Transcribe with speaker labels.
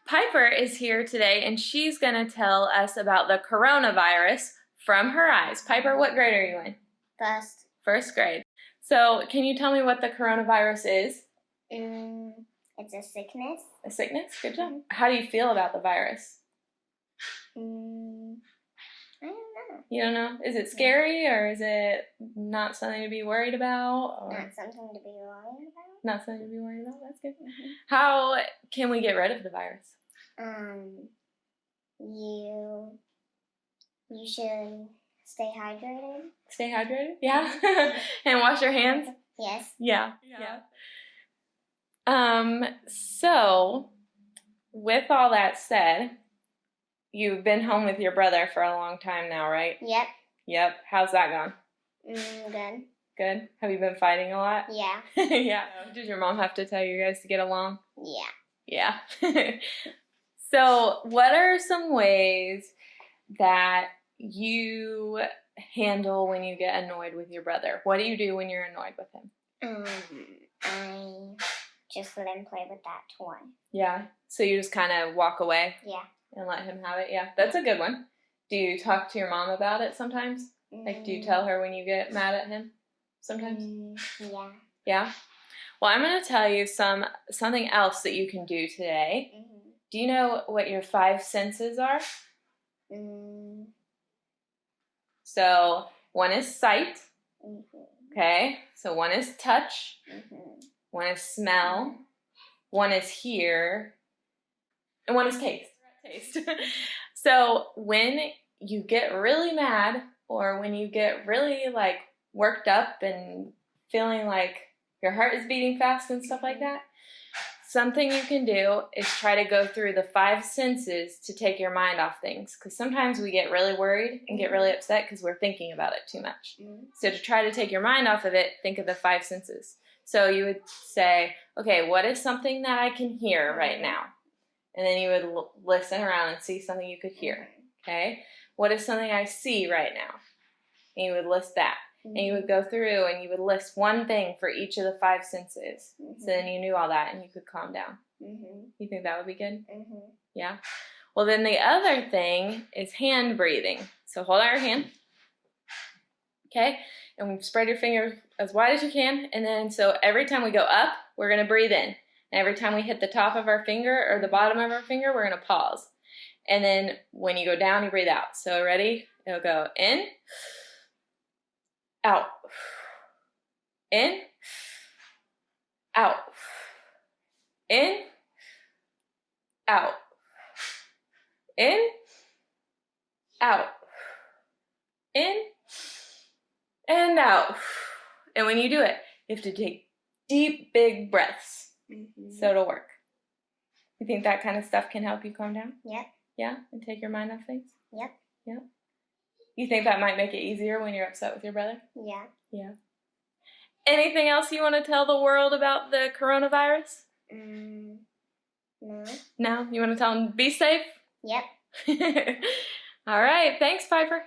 Speaker 1: Piper is here today and she's going to tell us about the coronavirus from her eyes. Piper, what grade are you in?
Speaker 2: First.
Speaker 1: First grade. So can you tell me what the coronavirus is?
Speaker 2: It's a sickness.
Speaker 1: A sickness? Good job. How do you feel about the virus?
Speaker 2: I don't know.
Speaker 1: You don't know? Is it scary or is it not something to be worried about? Or
Speaker 2: not something to be worried about.
Speaker 1: Not something to be worried about? That's good. How can we get rid of the virus?
Speaker 2: You should stay hydrated.
Speaker 1: Stay hydrated? Yeah. And wash your hands?
Speaker 2: Yes.
Speaker 1: Yeah. So, with all that said, you've been home with your brother for a long time now, right?
Speaker 2: Yep.
Speaker 1: Yep. How's that going?
Speaker 2: Good.
Speaker 1: Good? Have you been fighting a lot?
Speaker 2: Yeah.
Speaker 1: Yeah. Did your mom have to tell you guys to get along?
Speaker 2: Yeah.
Speaker 1: Yeah. So, what are some ways that you handle when you get annoyed with your brother? What do you do when you're annoyed with him?
Speaker 2: I just let him play with that toy.
Speaker 1: Yeah. So you just kind of walk away?
Speaker 2: Yeah.
Speaker 1: And let him have it? Yeah. That's a good one. Do you talk to your mom about it sometimes? Like, do you tell her when you get mad at him sometimes?
Speaker 2: Yeah.
Speaker 1: Yeah? Well, I'm going to tell you something else that you can do today. Do you know what your 5 senses are? So, one is sight. Okay? So, one is touch. One is smell. One is hear. And one is taste. So, when you get really mad or when you get really, worked up and feeling like your heart is beating fast and stuff like that, something you can do is try to go through the 5 senses to take your mind off things. Because sometimes we get really worried and get really upset because we're thinking about it too much. So to try to take your mind off of it, think of the 5 senses. So you would say, okay, what is something that I can hear right now? And then you would listen around and see something you could hear. Okay? What is something I see right now? And you would list that. And you would go through and you would list one thing for each of the 5 senses. So then you knew all that and you could calm down. You think that would be good? Yeah? Well, then the other thing is hand breathing. So hold out your hand. Okay? And spread your fingers as wide as you can. And then so every time we go up, we're going to breathe in. And every time we hit the top of our finger or the bottom of our finger, we're going to pause. And then when you go down, you breathe out. So ready? It'll go in. Out. In. Out. In. Out. In. Out. In. And out. And when you do it, you have to take deep, big breaths. So it'll work. You think that kind of stuff can help you calm down?
Speaker 2: Yep.
Speaker 1: Yeah? And take your mind off things?
Speaker 2: Yep.
Speaker 1: Yep. You think that might make it easier when you're upset with your brother?
Speaker 2: Yeah.
Speaker 1: Yeah. Anything else you want to tell the world about the coronavirus?
Speaker 2: No.
Speaker 1: No? You want to tell them be safe?
Speaker 2: Yep.
Speaker 1: All right. Thanks, Piper.